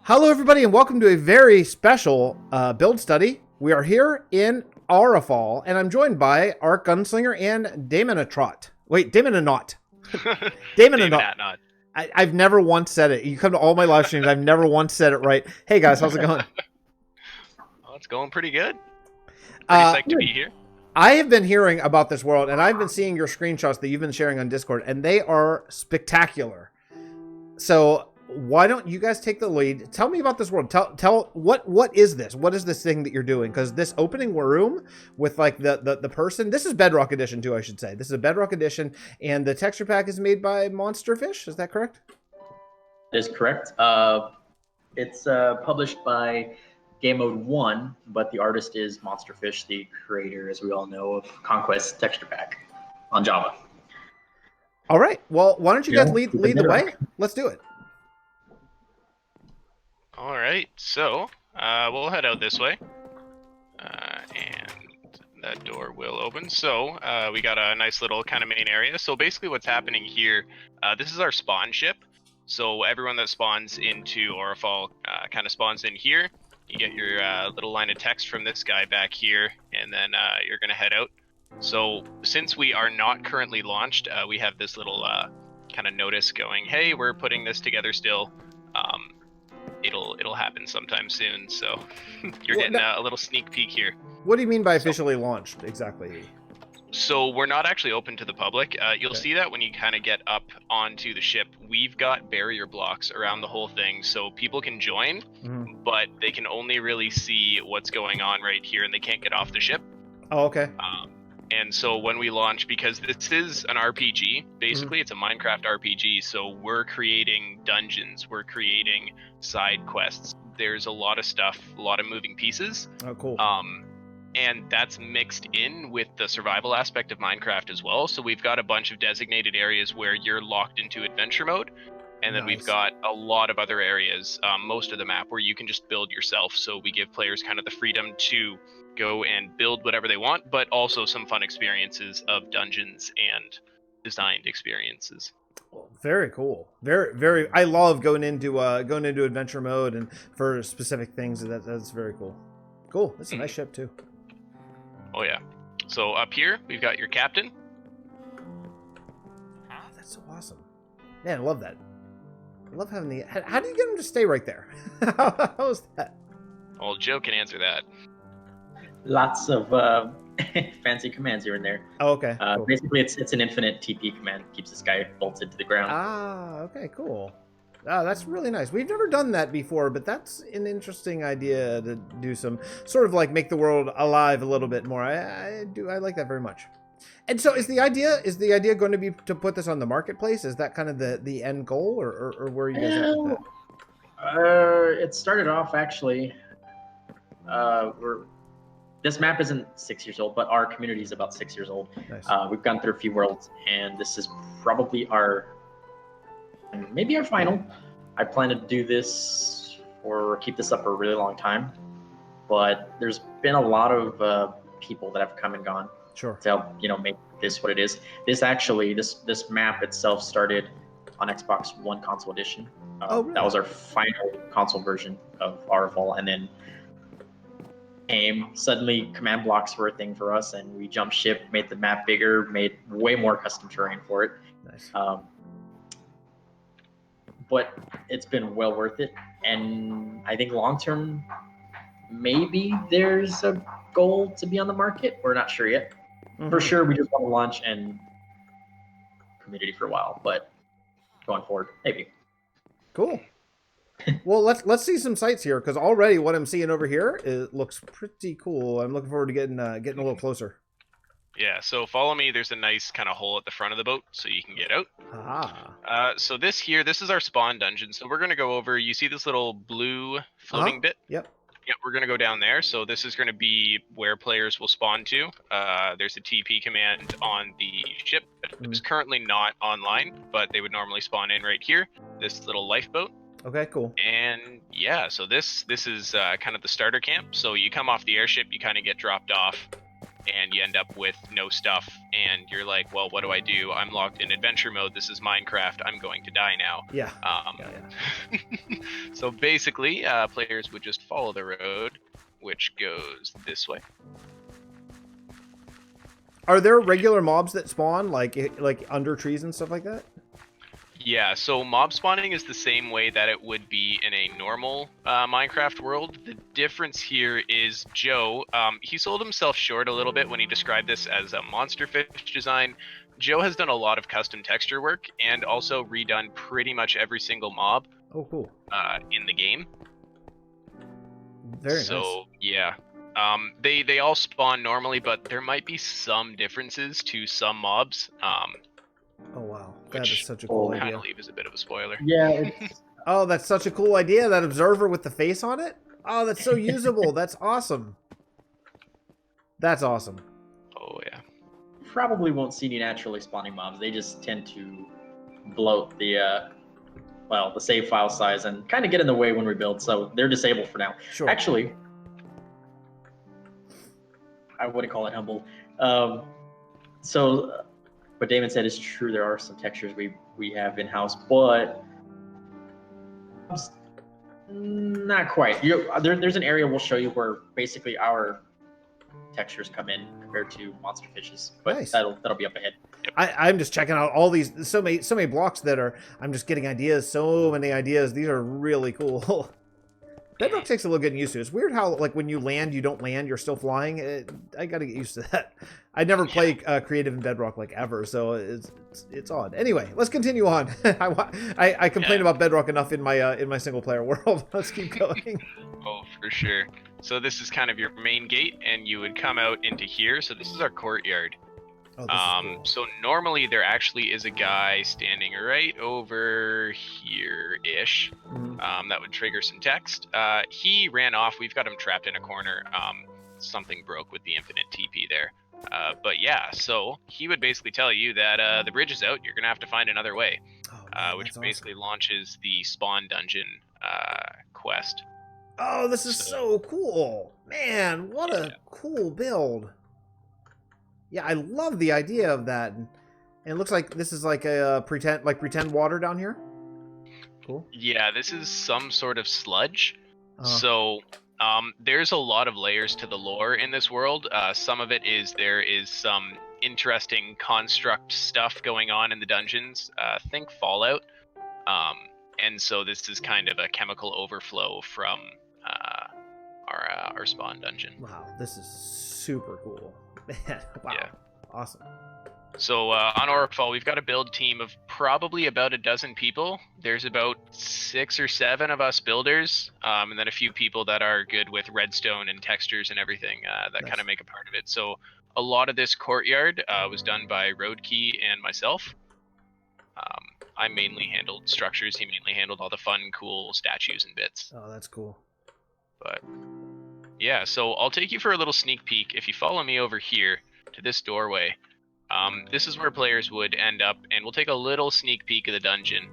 Hello, everybody, and welcome to a very special build study. We are here in Aurafall, and I'm joined by our gunslinger and Daemonatrot. Wait, Daemonaut. Daemonaut. I've never once said it. You come to all my live streams, I've never once said it right. Hey, guys, how's it going? Well, it's going pretty good. Pretty psyched to be here. I have been hearing about this world, and I've been seeing your screenshots that you've been sharing on Discord, and they are spectacular. So why don't you guys take the lead? Tell me about this world. Tell what is this? What is this thing that you're doing? Because this opening room with like the person, this is Bedrock Edition too, I should say. This is a Bedrock Edition, and the texture pack is made by Monsterfish. Is that correct? That is correct. It's published by Game Mode 1, but the artist is Monsterfish, the creator, as we all know, of Conquest texture pack on Java. All right. Well, why don't you guys lead the way? Let's do it. All right. So we'll head out this way, and that door will open. So we got a nice little kind of main area. So basically, what's happening here? This is our spawn ship. So everyone that spawns into Aurafall kind of spawns in here. You get your little line of text from this guy back here, and then you're going to head out. So since we are not currently launched, we have this little kind of notice going, hey, we're putting this together still. It'll happen sometime soon, so you're getting a little sneak peek here. What do you mean by officially launched, exactly? So we're not actually open to the public. You'll see that when you kind of get up onto the ship. We've got barrier blocks around the whole thing, so people can join, but they can only really see what's going on right here, and they can't get off the ship. Oh, okay. And so when we launch, because this is an RPG, basically it's a Minecraft RPG, so we're creating dungeons, we're creating side quests. There's a lot of stuff, a lot of moving pieces. Oh, cool. And that's mixed in with the survival aspect of Minecraft as well. So we've got a bunch of designated areas where you're locked into adventure mode. And then we've got a lot of other areas, most of the map, where you can just build yourself. So we give players kind of the freedom to go and build whatever they want, but also some fun experiences of dungeons and designed experiences. Very cool. Very. I love going into adventure mode and for specific things. That's very cool. Cool. That's a nice ship too. Oh yeah. So up here we've got your captain. Oh, that's so awesome. Man, I love that. I love having the. How do you get him to stay right there? How is that? Well, Joe can answer that. Lots of fancy commands here and there. Oh, okay. Cool. Basically, it's an infinite TP command. Keeps this guy bolted to the ground. Ah, okay, cool. That's really nice. We've never done that before, but that's an interesting idea to do some sort of like make the world alive a little bit more. I like that very much. And so is the idea going to be to put this on the marketplace? Is that kind of the end goal, or where are you guys at with that? It started off actually. This map isn't 6 years old, but our community is about 6 years old. Nice. We've gone through a few worlds, and this is probably maybe our final. I plan to do this or keep this up for a really long time, but there's been a lot of people that have come and gone. Sure. To help make this what it is. This map itself started on Xbox One console edition. Really? That was our final console version of Aurafall, and then suddenly command blocks were a thing for us, and we jumped ship, made the map bigger, made way more custom terrain for it. Nice. But it's been well worth it, and I think long term maybe there's a goal to be on the market. We're not sure yet. For sure we just want to launch and community for a while, but going forward maybe. Cool. Well, let's see some sights here, because already what I'm seeing over here looks pretty cool. I'm looking forward to getting a little closer. Yeah, so follow me. There's a nice kind of hole at the front of the boat, so you can get out. So this is our spawn dungeon. So we're going to go over, you see this little blue floating bit? Yep. Yep, we're going to go down there. So this is going to be where players will spawn to. There's a TP command on the ship. It was currently not online, but they would normally spawn in right here, this little lifeboat. Okay, cool. And yeah, so this is kind of the starter camp. So you come off the airship, you kind of get dropped off and you end up with no stuff, and you're like, well, what do I do? I'm locked in adventure mode. This is Minecraft. I'm going to die now. Yeah. So basically, players would just follow the road, which goes this way. Are there regular mobs that spawn like under trees and stuff like that? Yeah, so mob spawning is the same way that it would be in a normal Minecraft world. The difference here is Joe, he sold himself short a little bit when he described this as a monster fish design. Joe has done a lot of custom texture work and also redone pretty much every single mob in the game. Very nice. So, yeah. They all spawn normally, but there might be some differences to some mobs. Oh wow, that is such a cool idea. Kind of leave as a bit of a spoiler. Yeah. Oh, that's such a cool idea. That observer with the face on it. Oh, that's so usable. That's awesome. That's awesome. Oh yeah. Probably won't see any naturally spawning mobs. They just tend to bloat the the save file size and kind of get in the way when we build. So they're disabled for now. Sure. Actually, I wouldn't call it humble. So what Damon said is true. There are some textures we have in house, but not quite. There's an area we'll show you where basically our textures come in compared to monster fishes, but nice. that'll be up ahead. I'm just checking out all these so many blocks that are. I'm just getting ideas. So many ideas. These are really cool. Bedrock takes a little getting used to. It's weird how like when you land, you don't land. You're still flying. I got to get used to that. I never play creative in Bedrock like ever, so it's odd. Anyway, let's continue on. I complain about Bedrock enough in my single player world. Let's keep going. Oh, for sure. So this is kind of your main gate, and you would come out into here. So this is our courtyard. Oh, this is cool. So normally there actually is a guy standing right over here-ish. That would trigger some text. He ran off. We've got him trapped in a corner. Something broke with the infinite TP there. But yeah, so he would basically tell you that the bridge is out. You're going to have to find another way, which basically launches the spawn dungeon quest. Oh, this is so cool. Man, what a cool build. Yeah, I love the idea of that. And it looks like this is like a pretend water down here. Cool. Yeah, this is some sort of sludge. So there's a lot of layers to the lore in this world. Some of it is there is some interesting construct stuff going on in the dungeons. Think Fallout. And so this is kind of a chemical overflow from our spawn dungeon. Wow, this is super cool. Man, wow. Yeah. Awesome. So on Aurafall, we've got a build team of probably about a dozen people. There's about 6 or 7 of us builders, and then a few people that are good with redstone and textures and everything that kind of make a part of it. So a lot of this courtyard was done by Roadkey and myself. I mainly handled structures. He mainly handled all the fun, cool statues and bits. Oh, that's cool. But yeah, so I'll take you for a little sneak peek. If you follow me over here to this doorway, this is where players would end up, and we'll take a little sneak peek of the dungeon.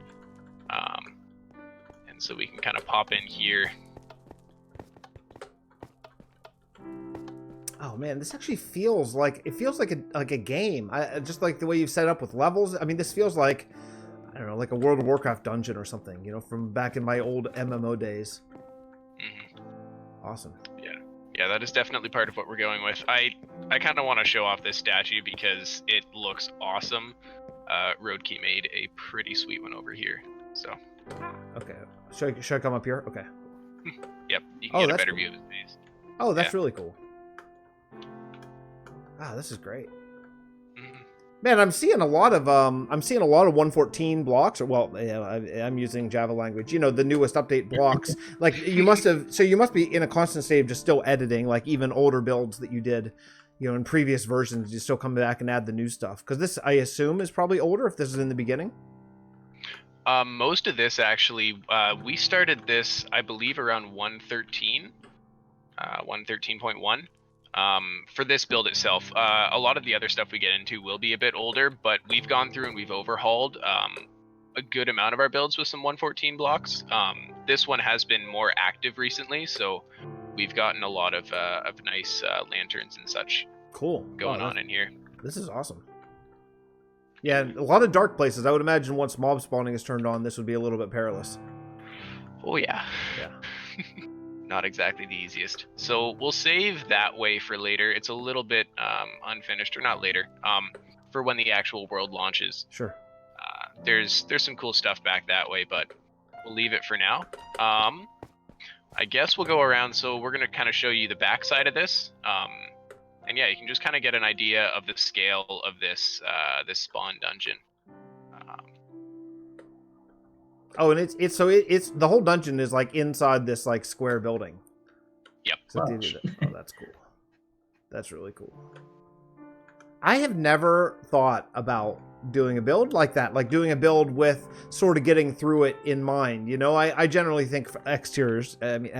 And so we can kind of pop in here. Oh man, this actually feels like a game. Just like the way you've set up with levels. I mean, this feels like, I don't know, like a World of Warcraft dungeon or something, you know, from back in my old MMO days. Awesome. Yeah, that is definitely part of what we're going with. I kind of want to show off this statue because it looks awesome. Roadkey made a pretty sweet one over here. So. Okay. Should I come up here? Okay. Yep. You can get a better view of his face. Oh, that's really cool. Wow, this is great. Man, I'm seeing a lot of 114 blocks, or well, I'm using Java language. You know, the newest update blocks. Like you must be in a constant state of just still editing, like even older builds that you did, you know, in previous versions. You still come back and add the new stuff because this, I assume, is probably older if this is in the beginning. Most of this actually, we started this, I believe, around 113, 113.1. For this build itself, a lot of the other stuff we get into will be a bit older, but we've gone through and we've overhauled a good amount of our builds with some 114 blocks. This one has been more active recently, so we've gotten a lot of nice lanterns and such Cool. going on in here. This is awesome. Yeah, a lot of dark places. I would imagine once mob spawning is turned on, this would be a little bit perilous. Oh yeah. Yeah. Not exactly the easiest. So we'll save that way for later. It's a little bit unfinished, or not later. For when the actual world launches. Sure. There's some cool stuff back that way, but we'll leave it for now. I guess we'll go around. So we're gonna kind of show you the backside of this. And yeah, you can just kind of get an idea of the scale of this this spawn dungeon. Oh, and it's the whole dungeon is like inside this like square building. Yep. So oh, that's cool. That's really cool. I have never thought about doing a build like that, like doing a build with sort of getting through it in mind. You know, I generally think for exteriors. I mean,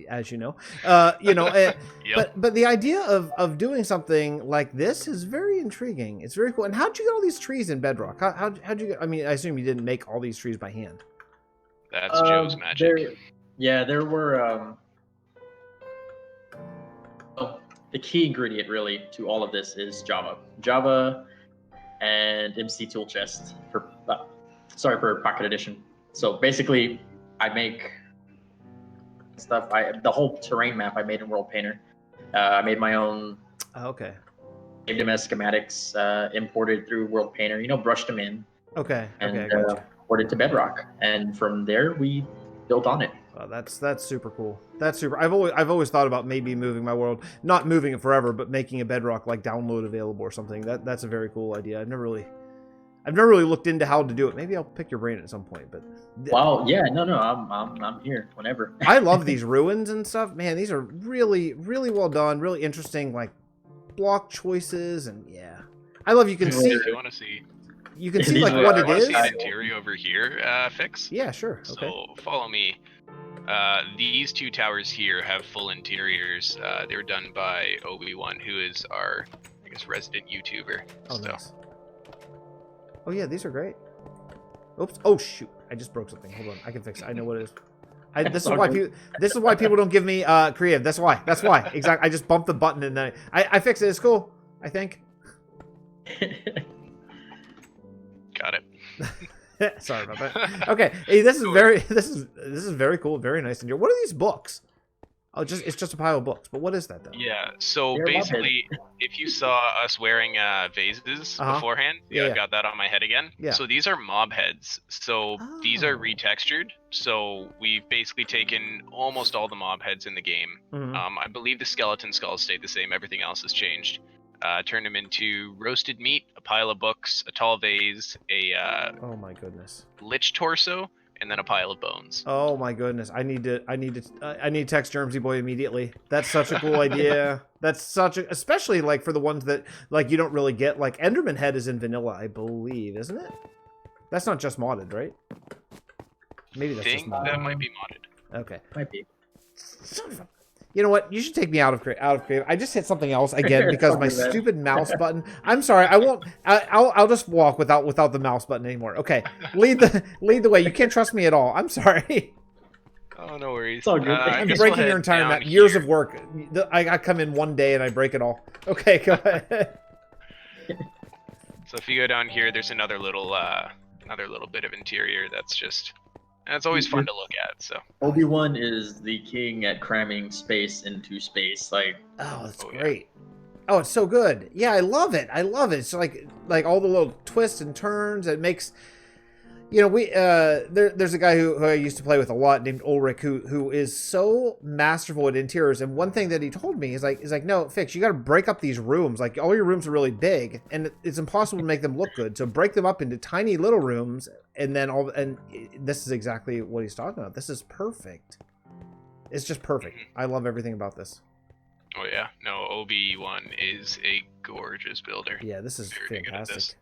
as you know, Yep. but the idea of doing something like this is very intriguing. It's very cool. And how'd you get all these trees in Bedrock? How'd you get? I mean, I assume you didn't make all these trees by hand. That's Joe's magic. There were. The key ingredient really to all of this is Java, and MC Tool Chest for Pocket Edition. So basically, I make stuff. The whole terrain map I made in World Painter. I made my own. Okay. Saved them as schematics, imported through World Painter. You know, brushed them in. Okay. And Okay. Gotcha. ported to Bedrock, and from there we built on it. Oh, that's super cool. That's super. I've always thought about maybe moving my world, not moving it forever, but making a Bedrock like download available or something. That's a very cool idea. I've never really looked into how to do it. Maybe I'll pick your brain at some point. But Wow, yeah, no, I'm here whenever. I love these ruins and stuff. Man, these are really well done, really interesting, like block choices, and yeah, I love. You can see. If you want to see. You can see like what it is. See an interior over here, Fix? Yeah, sure. Okay. So follow me. These two towers here have full interiors. They were done by Obi-Wan, who is our, I guess, resident YouTuber. Oh, so. nice. Oh yeah, these are great. Oops. Oh shoot! I just broke something. Hold on. I can fix it. I know what it is. This is why people don't give me creative. That's why. Exactly. I just bumped the button and then I fixed it. It's cool. I think. Got it. Sorry about that. Okay, hey, this is very cool, very nice. And what are these books? Oh, it's just a pile of books. But what is that though? Yeah. So They're basically, if you saw us wearing vases beforehand, I've got that on my head again. Yeah. So these are mob heads. So these are retextured. So we've basically taken almost all the mob heads in the game. Mm-hmm. I believe the skeleton skulls stayed the same. Everything else has changed. Turned them into roasted meat, a pile of books, a tall vase, a Oh my goodness. lich torso, and then a pile of bones. Oh my goodness. I need to text Germsy Boy immediately. That's such a cool idea. That's especially like for the ones that like you don't really get. Like Enderman Head is in vanilla, I believe, isn't it? That's not just modded, right? Maybe that's just modded. That might be modded. Okay. Might be. You know what? You should take me out of creative. I just hit something else again because my stupid mouse button. I'm sorry. I won't. I'll just walk without the mouse button anymore. Okay. Lead the way. You can't trust me at all. I'm sorry. Oh, no worries. It's all good. I'm breaking your entire map. Years of work. I come in one day and I break it all. Okay, go ahead. So if you go down here, there's another little bit of interior that's just. And it's always fun to look at. So Obi-Wan is the king at cramming space into space. Like, oh, that's great. Oh, it's so good. Yeah, I love it. It's like all the little twists and turns. It makes, you know, there's a guy who I used to play with a lot named Ulrich who is so masterful at interiors. And one thing that he told me is like, no, Fix, you got to break up these rooms. Like all your rooms are really big, and it's impossible to make them look good. So break them up into tiny little rooms, and then this is exactly what he's talking about. This is perfect. It's just perfect. I love everything about this. Oh yeah, no, Obi-Wan is a gorgeous builder. Yeah, this is Very good at fantastic. this.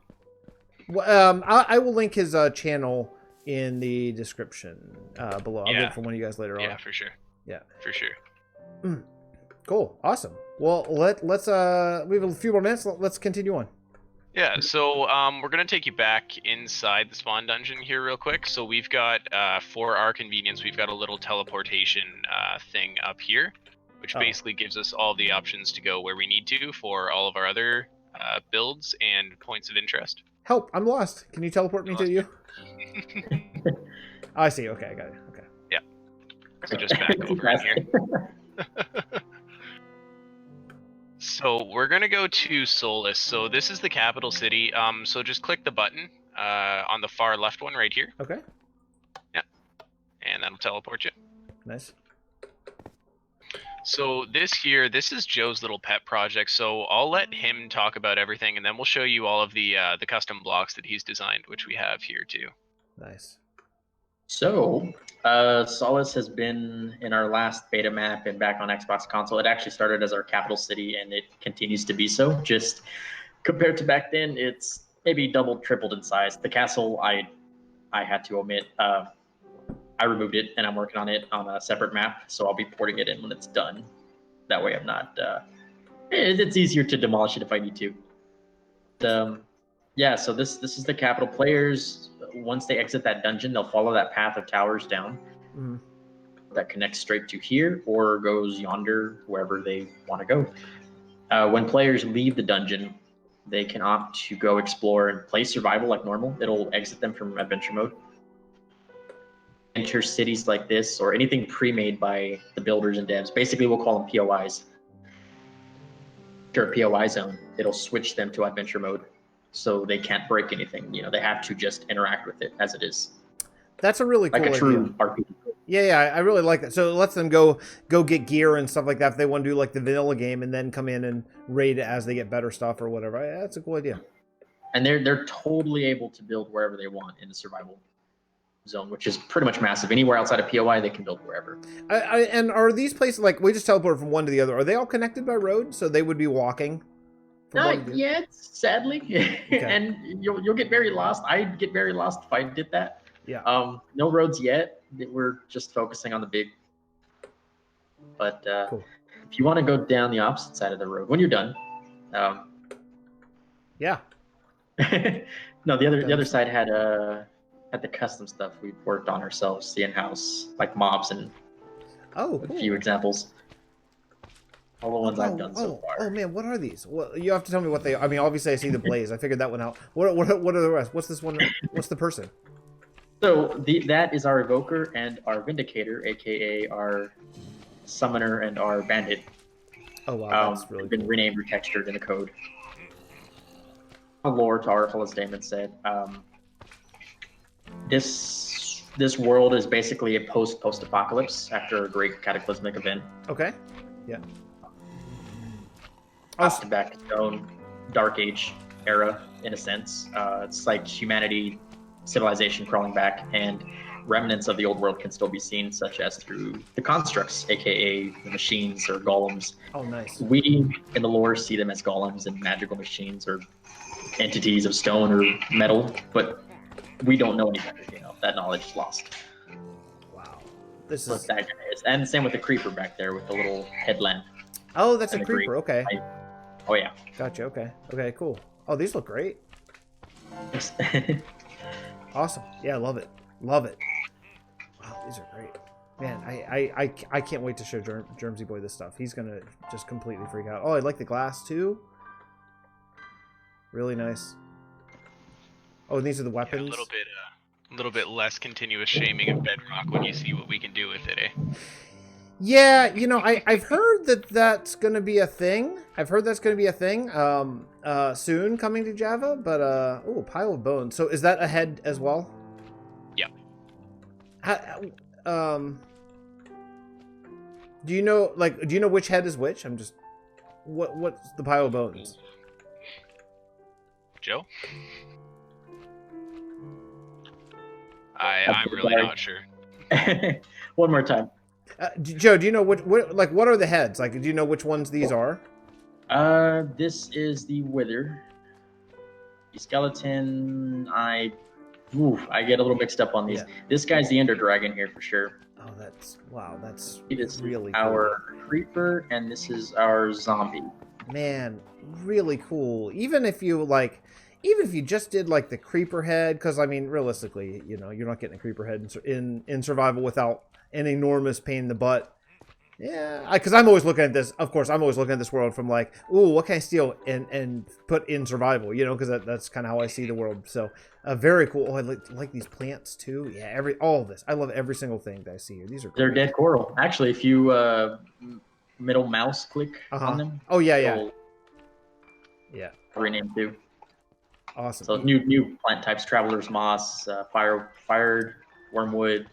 Well, I will link his channel in the description below. I'll get it from one of you guys later on. Yeah, for sure. Yeah, for sure. Cool, awesome. Well, let's we have a few more minutes. Let's continue on. Yeah, so we're gonna take you back inside the spawn dungeon here real quick. So we've got for our convenience, we've got a little teleportation thing up here. which basically gives us all the options to go where we need to for all of our other builds and points of interest. Help! I'm lost. Can you teleport me to you? Oh, I see. Okay, I got it. Okay. Yeah. So just back over in here. So we're gonna go to Solus. So this is the capital city. So just click the button on the far left one right here. Okay. Yeah. And that'll teleport you. Nice. So this is Joe's little pet project. So I'll let him talk about everything, and then we'll show you all of the custom blocks that he's designed, which we have here too. Nice. So, Solus has been in our last beta map and back on Xbox console. It actually started as our capital city, and it continues to be so. Just compared to back then, it's maybe doubled, tripled in size. The castle, I had to omit. I removed it, and I'm working on it on a separate map, so I'll be porting it in when it's done. That way I'm not... it's easier to demolish it if I need to. Yeah, so this is the capital. Players, once they exit that dungeon, they'll follow that path of towers down that connects straight to here or goes yonder, wherever they want to go. When players leave the dungeon, they can opt to go explore and play survival like normal. It'll exit them from adventure mode. Enter cities like this or anything pre-made by the builders and devs. Basically, we'll call them POIs. After a POI zone, it'll switch them to adventure mode. So they can't break anything. You know, they have to just interact with it as it is. That's a really cool like a idea. true RPG. Yeah, I really like that. So it lets them go get gear and stuff like that if they want to do like the vanilla game and then come in and raid it as they get better stuff or whatever. Yeah, that's a cool idea. And they're totally able to build wherever they want in the survival zone, which is pretty much massive. Anywhere outside of POI, they can build wherever. And are these places, like, we just teleported from one to the other, are they all connected by road? So they would be walking? Not yet, sadly. Okay. And you'll get very lost. I'd get very lost if I did that. Yeah. No roads yet. We're just focusing on the big. But cool. If you want to go down the opposite side of the road when you're done. Yeah. No, the other side had the custom stuff we worked on ourselves, the in-house, like mobs and cool. A few examples. All the ones I've done so far. Oh man, what are these? Well, you have to tell me what they are. I mean, obviously I see the blaze. I figured that one out. What are the rest? What's this one? What's the person? So that is our evoker and our vindicator, aka our summoner and our bandit. Oh wow, that's really been renamed or textured in the code. Lore to Aurafall, as Damon said. This world is basically a post-apocalypse after a great cataclysmic event. Okay. Yeah. Back to its own dark age era, in a sense. It's like humanity, civilization crawling back, and remnants of the old world can still be seen, such as through the constructs, aka the machines or golems. Oh, nice. We, in the lore, see them as golems and magical machines or entities of stone or metal, but we don't know any better, that knowledge is lost. Wow. This is what that guy is. And same with the creeper back there with the little headlamp. Oh, that's a creeper. Okay. Oh yeah. Gotcha. Okay. Okay. Cool. Oh, these look great. Awesome. Yeah, love it. Love it. Wow, these are great. Man, I can't wait to show Germsy Boy this stuff. He's gonna just completely freak out. Oh, I like the glass too. Really nice. Oh, and these are the weapons. Yeah, a little bit less continuous shaming of Bedrock when you see what we can do with it, eh? Yeah, I've heard that's going to be a thing. Soon coming to Java, but oh, pile of bones. So is that a head as well? Yeah. Do you know which head is which? I'm just what's the pile of bones? Joe? I'm really not sure. One more time. Joe, do you know what are the heads? Like, do you know which ones these are? This is the Wither. The skeleton, I get a little mixed up on these. Yeah. This guy's the Ender Dragon here for sure. Oh, that's it is really our cool. Creeper, and this is our Zombie. Man, really cool. Even if you just did like the creeper head, because I mean, realistically, you're not getting a creeper head in survival without an enormous pain in the butt. Yeah, because I'm always looking at this. Of course, I'm always looking at this world from like, ooh, what can I steal and put in survival? You know, because that's kind of how I see the world. So, very cool. Oh, I like these plants too. Yeah, all of this. I love every single thing that I see here. These are. They're dead coral. Actually, if you middle mouse click on them. Oh yeah. Yeah. Rename too. Awesome. So new plant types: traveler's moss, fired wormwood,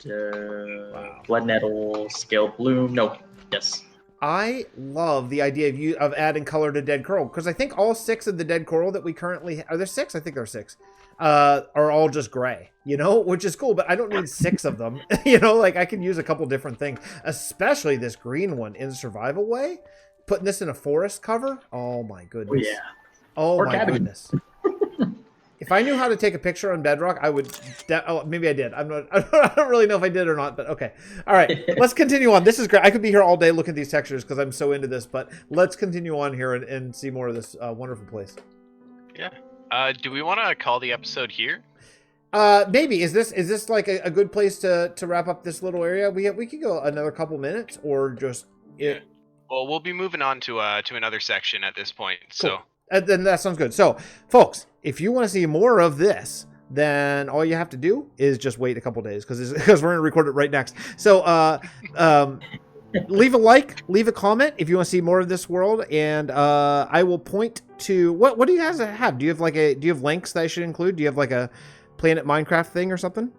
blood nettle, scale bloom. No, yes. I love the idea of adding color to dead coral because I think all 6 of the dead coral that we currently are there 6. I think there are 6. Are all just gray, you know, which is cool. But I don't need 6 of them. You know, like I can use a couple different things, especially this green one in survival way. Putting this in a forest cover. Oh my goodness. Oh yeah. Oh Or my cabbage. goodness. If I knew how to take a picture on Bedrock, I would. Oh, maybe I did. I'm not. I don't really know if I did or not. But okay. All right. Let's continue on. This is great. I could be here all day looking at these textures because I'm so into this. But let's continue on here and see more of this wonderful place. Yeah. Do we want to call the episode here? Maybe is this like a good place to wrap up this little area? We could go another couple minutes or just. Yeah. Well, we'll be moving on to another section at this point. Cool. So. Then that sounds good. So, folks, if you want to see more of this, then all you have to do is just wait a couple days because we're going to record it right next. So, leave a like, leave a comment if you want to see more of this world, and I will point to what do you guys have? Do you have links that I should include? Do you have like a Planet Minecraft thing or something?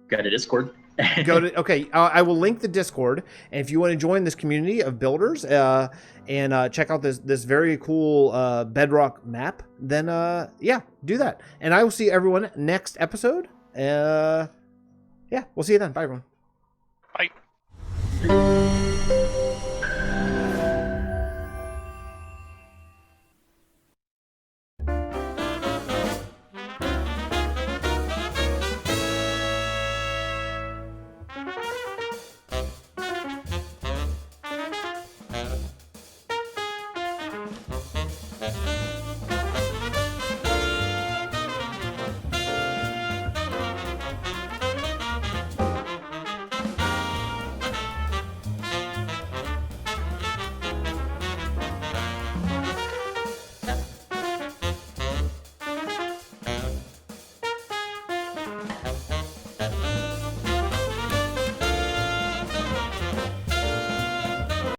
Got a Discord. Okay. I will link the Discord, and if you want to join this community of builders and check out this very cool Bedrock map, then yeah, do that. And I will see everyone next episode. Yeah, we'll see you then. Bye, everyone. Bye.